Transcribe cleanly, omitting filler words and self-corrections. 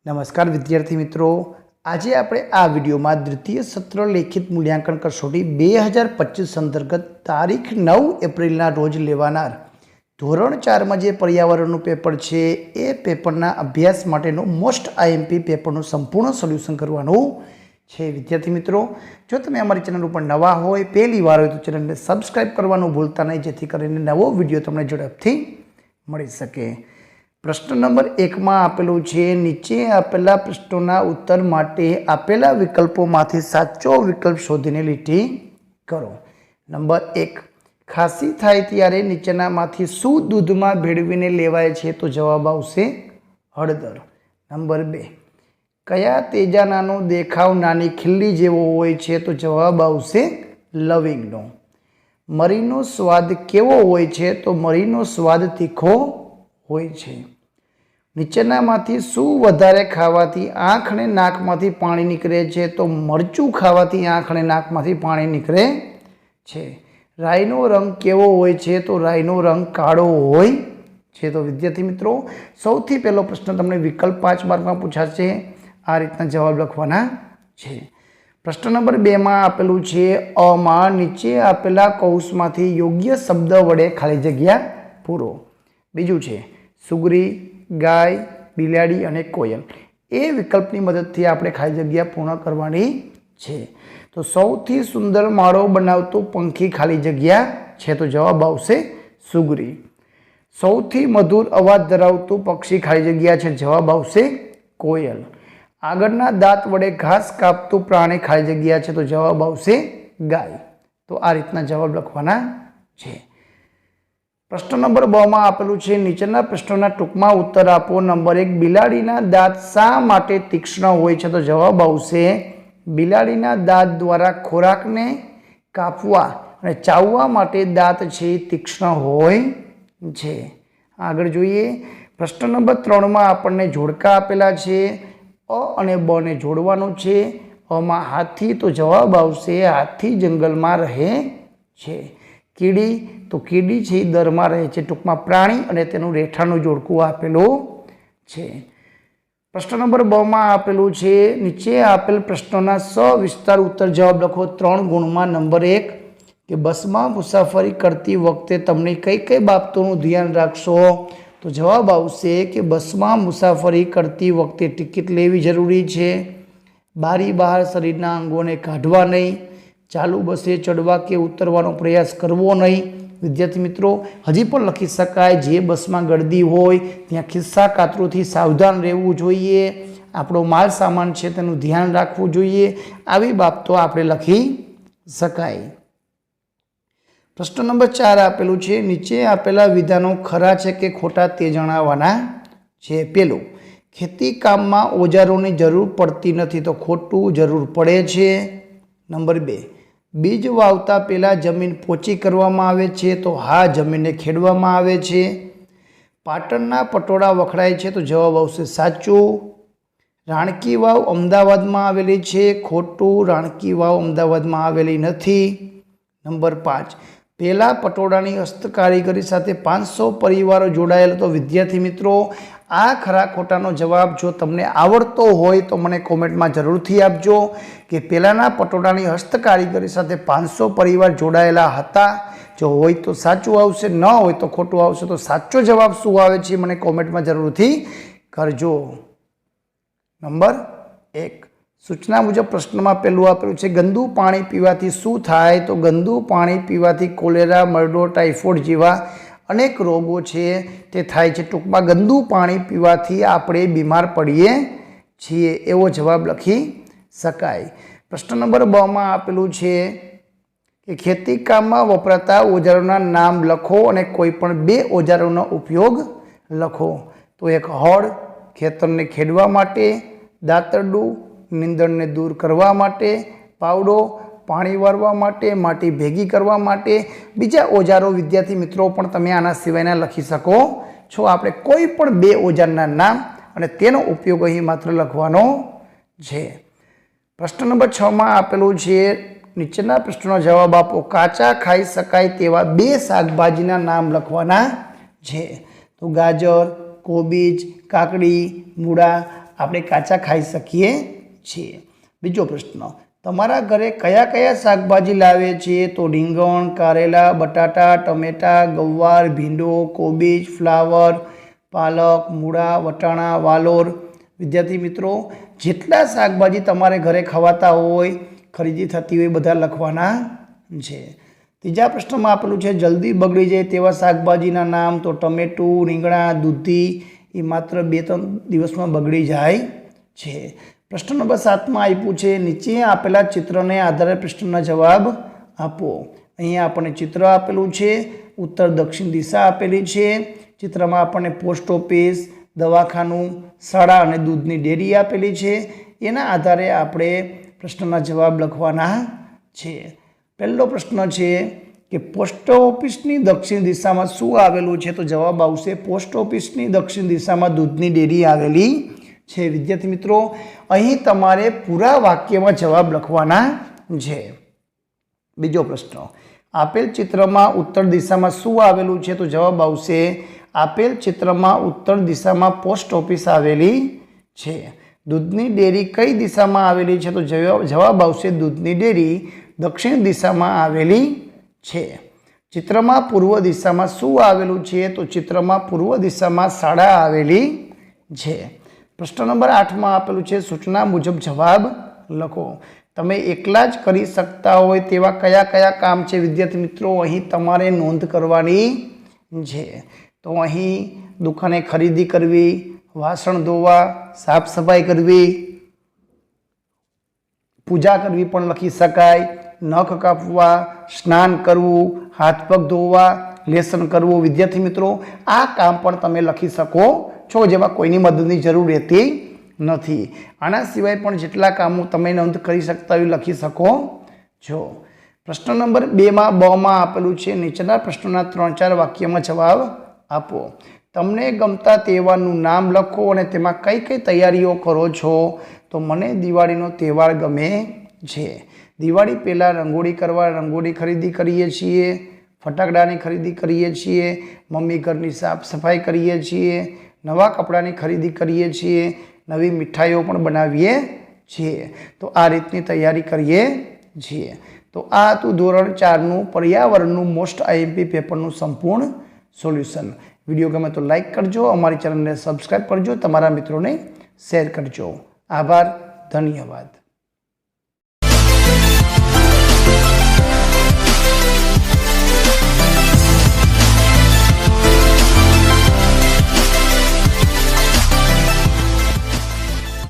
નમસ્કાર વિદ્યાર્થી મિત્રો, આજે આપણે આ વિડીયોમાં દ્વિતીય સત્ર લેખિત મૂલ્યાંકન કસોટી 2025 અંતર્ગત તારીખ 9 એપ્રિલના રોજ લેવાનાર ધોરણ 4માં જે પર્યાવરણનું પેપર છે એ પેપરના અભ્યાસ માટેનું મોસ્ટ આઈએમપી પેપરનું સંપૂર્ણ સોલ્યુશન કરવાનું છે. વિદ્યાર્થી મિત્રો, જો તમે અમારી ચેનલ ઉપર નવા હોય, પહેલી વાર હોય તો ચેનલને સબસ્ક્રાઈબ કરવાનું ભૂલતા નહીં, જેથી કરીને નવો વિડીયો તમને ઝડપથી મળી શકે. પ્રશ્ન નંબર 1 માં આપેલું છે, નીચે આપેલા પ્રશ્નોના ઉત્તર માટે આપેલા વિકલ્પોમાંથી સાચો વિકલ્પ શોધીને લીટી કરો. નંબર 1, ખાંસી થાય ત્યારે નીચેનામાંથી શું દૂધમાં ભેળવીને લેવાય છે? તો જવાબ આવશે હળદર. નંબર 2, કયા તેજાનાનો દેખાવ નાની ખીલ્લી જેવો હોય છે? તો જવાબ આવશે લવિંગનો. મરીનો સ્વાદ કેવો હોય છે? તો મરીનો સ્વાદ તીખો હોય છે. નીચેનામાંથી શું વધારે ખાવાથી આંખ અને નાકમાંથી પાણી નીકળે છે? તો મરચું ખાવાથી આંખ અને નાકમાંથી પાણી નીકળે છે. રાઈનો રંગ કેવો હોય છે? તો રાઈનો રંગ કાળો હોય છે. તો વિદ્યાર્થી મિત્રો, સૌથી પહેલો પ્રશ્ન તમને વિકલ્પ 5 માર્કમાં પૂછાશે. આ રીતના જવાબ લખવાના છે. પ્રશ્ન નંબર 2 માં આપેલું છે, અમાં નીચે આપેલા કૌંસમાંથી યોગ્ય શબ્દ વડે ખાલી જગ્યા પૂરો. બીજું છે, સુગરી, ગાય, બિલાડી અને કોયલ. એ વિકલ્પની મદદથી આપણે ખાલી જગ્યા પૂર્ણ કરવાની છે. તો સૌથી સુંદર માળો બનાવતું પંખી ખાલી જગ્યા છે? તો જવાબ આવશે સુગરી. સૌથી મધુર અવાજ ધરાવતું પક્ષી ખાલી જગ્યા છે? જવાબ આવશે કોયલ. આગળના દાંત વડે ઘાસ કાપતું પ્રાણી ખાલી જગ્યા છે? તો જવાબ આવશે ગાય. તો આ રીતના જવાબ લખવાના છે. પ્રશ્ન નંબર 2 માં આપેલું છે, નીચેના પ્રશ્નોના ટૂંકમાં ઉત્તર આપો. નંબર 1, બિલાડીના દાંત શા માટે તીક્ષ્ણ હોય છે? તો જવાબ આવશે બિલાડીના દાંત દ્વારા ખોરાકને કાપવા અને ચાવવા માટે દાંત છે તીક્ષ્ણ હોય છે. આગળ જોઈએ. પ્રશ્ન નંબર 3 માં આપણને જોડકા આપેલા છે. અ અને બ ને જોડવાનું છે. અમાં હાથી, તો જવાબ આવશે હાથી જંગલમાં રહે છે. કીડી, તો કીડી છે એ દરમાં રહે છે. ટૂંકમાં પ્રાણી અને તેનું રહેઠાણનું જોડકું આપેલું છે. પ્રશ્ન નંબર 2 માં આપેલું છે, નીચે આપેલ પ્રશ્નોના સવિસ્તાર ઉત્તર જવાબ લખો 3 ગુણમાં. નંબર 1, કે બસમાં મુસાફરી કરતી વખતે તમને કઈ કઈ બાબતોનું ધ્યાન રાખશો? તો જવાબ આવશે કે બસમાં મુસાફરી કરતી વખતે ટિકિટ લેવી જરૂરી છે. બારી બહાર શરીરના અંગોને કાઢવા નહીં. ચાલુ બસે ચડવા કે ઉતરવાનો પ્રયાસ કરવો નહીં. વિદ્યાર્થી મિત્રો, હજી પણ લખી શકાય, જે બસમાં ગળદી હોય ત્યાં ખિસ્સા કાતરોથી સાવધાન રહેવું જોઈએ. આપણો માલ સામાન છે તેનું ધ્યાન રાખવું જોઈએ. આવી બાબતો આપણે લખી શકાય. પ્રશ્ન નંબર 4 આપેલું છે, નીચે આપેલા વિધાનો ખરા છે કે ખોટા તે જણાવવાના છે. પેલું, ખેતી કામમાં ઓજારોની જરૂર પડતી નથી. તો ખોટું, જરૂર પડે છે. નંબર 2, બીજ વાવતા પહેલાં જમીન પોચી કરવામાં આવે છે. તો હા, જમીનને ખેડવામાં આવે છે. પાટણના પટોળા વખણાય છે. તો જવાબ આવશે સાચું. રાણકી વાવ અમદાવાદમાં આવેલી છે. ખોટું, રાણકી વાવ અમદાવાદમાં આવેલી નથી. નંબર 5, પહેલાં પટોળાની હસ્તકારીગરી સાથે 500 પરિવારો જોડાયેલા. તો વિદ્યાર્થી મિત્રો, આ ખરા ખોટાનો જવાબ જો તમને આવડતો હોય તો મને કોમેન્ટમાં જરૂરથી આપજો કે પહેલાંના પટોળાની હસ્તકારીગરી સાથે 500 પરિવાર જોડાયેલા હતા. જો હોય તો સાચું આવશે, ન હોય તો ખોટું આવશે. તો સાચો જવાબ શું આવે છે મને કોમેન્ટમાં જરૂરથી કરજો. નંબર 1, સૂચના મુજબ પ્રશ્નમાં પહેલું આપેલું છે, ગંદુ પાણી પીવાથી શું થાય? તો ગંદુ પાણી પીવાથી કોલેરા, મરડો, ટાઇફોઇડ જેવા અનેક રોગો છે તે થાય છે. ટૂંકમાં ગંદુ પાણી પીવાથી આપણે બીમાર પડીએ છીએ, એવો જવાબ લખી શકાય. પ્રશ્ન નંબર 2 માં આપેલું છે કે ખેતી કામમાં વપરાતા ઓજારોના નામ લખો અને કોઈ પણ 2 ઓજારોનો ઉપયોગ લખો. તો એક હળ, ખેતરને ખેડવા માટે. દાંતરડું, નીંદણને દૂર કરવા માટે. પાવડો, પાણી વારવા માટે. માટી ભેગી કરવા માટે. બીજા ઓજારો વિદ્યાર્થી મિત્રો પણ તમે આના સિવાયના લખી શકો છો. આપણે કોઈ પણ 2 ઓજારના નામ અને તેનો ઉપયોગ અહીં માત્ર લખવાનો છે. પ્રશ્ન નંબર 6 માં આપેલું છે, નીચેના પ્રશ્નોનો જવાબ આપો. કાચા ખાઈ શકાય તેવા 2 શાકભાજીના નામ લખવાના છે. તો ગાજર, કોબીજ, કાકડી, મૂળા. આપણે કાચા ખાઈ શકીએ છીએ। બીજો પ્રશ્ન, તમારા ઘરે કયા કયા શાકભાજી લાવે છે? તો રીંગણ, કારેલા, બટાટા, ટમેટા, ગવાર, ભીંડો, કોબીજ, ફ્લાવર, પાલક, મૂળા, વટાણા, વાલોર। વિદ્યાર્થી મિત્રો, જેટલા શાકભાજી તમારે ઘરે ખવાતા હોય, ખરીદી થતી હોય, બધા લખવાના છે। ત્રીજા પ્રશ્નમાં આપેલું છે જલ્દી બગડી જાય તેવા શાકભાજીના નામ। તો ટમેટું, રીંગણા, દૂધી એ માત્ર 2-3 દિવસમાં બગડી જાય છે। પ્રશ્ન નંબર 7માં આપ્યું છે નીચે આપેલા ચિત્રને આધારે પ્રશ્નના જવાબ આપો। અહીંયા આપણને ચિત્ર આપેલું છે, ઉત્તર દક્ષિણ દિશા આપેલી છે। ચિત્રમાં આપણને પોસ્ટ ઓફિસ, દવાખાનું, શાળા અને દૂધની ડેરી આપેલી છે। એના આધારે આપણે પ્રશ્નના જવાબ લખવાના છે। પહેલો પ્રશ્ન છે કે પોસ્ટ ઓફિસની દક્ષિણ દિશામાં શું આવેલું છે? તો જવાબ આવશે પોસ્ટ ઓફિસની દક્ષિણ દિશામાં દૂધની ડેરી આવેલી છે। વિદ્યાર્થી મિત્રો, અહીં તમારે પૂરા વાક્યમાં જવાબ લખવાના છે। બીજો પ્રશ્ન, આપેલ ચિત્રમાં ઉત્તર દિશામાં શું આવેલું છે? તો જવાબ આવશે આપેલ ચિત્રમાં ઉત્તર દિશામાં પોસ્ટ ઓફિસ આવેલી છે। દૂધની ડેરી કઈ દિશામાં આવેલી છે? તો જવાબ આવશે દૂધની ડેરી દક્ષિણ દિશામાં આવેલી છે। ચિત્રમાં પૂર્વ દિશામાં શું આવેલું છે? તો ચિત્રમાં પૂર્વ દિશામાં શાળા આવેલી છે। પ્રશ્ન નંબર 8માં આપેલું છે સૂચના મુજબ જવાબ લખો। તમે એકલા જ કરી શકતા હોય તેવા કયા કયા કામ છે? વિદ્યાર્થી મિત્રો, અહીં તમારે નોંધ કરવાની છે। તો અહીં દુકાને ખરીદી કરવી, વાસણ ધોવા, સાફ સફાઈ કરવી, પૂજા કરવી પણ લખી શકાય, નખ કાપવા, સ્નાન કરવું, હાથ પગ ધોવા, લેસન કરવું। વિદ્યાર્થી મિત્રો, આ કામ પણ તમે લખી શકો છો, જેમાં કોઈની મદદની જરૂર રહેતી નથી। આના સિવાય પણ જેટલા કામો તમે નોંધ કરી શકતા હોય લખી શકો છો। પ્રશ્ન નંબર 2માં બમાં આપેલું છે નીચેના પ્રશ્નોના 3-4 વાક્યમાં જવાબ આપો। તમને ગમતા તહેવારનું નામ લખો અને તેમાં કઈ કઈ તૈયારીઓ કરો છો? તો મને દિવાળીનો તહેવાર ગમે છે। દિવાળી પહેલાં રંગોળી કરવા, રંગોળી ખરીદી કરીએ છીએ, ફટાકડાની ખરીદી કરીએ છીએ, મમ્મી ઘરની સાફ સફાઈ કરીએ છીએ, નવા કપડાની ખરીદી કરીએ છીએ, નવી મીઠાઈઓ પણ બનાવીએ છીએ। તો આ રીતની તૈયારી કરીએ છીએ। તો આ હતું ધોરણ 4નું પર્યાવરણનું મોસ્ટ આઈએમપી પેપરનું સંપૂર્ણ સોલ્યુશન। વિડીયો ગમે તો લાઈક કરજો, અમારી ચેનલને સબસ્ક્રાઈબ કરજો, તમારા મિત્રોને શેર કરજો। આભાર, ધન્યવાદ।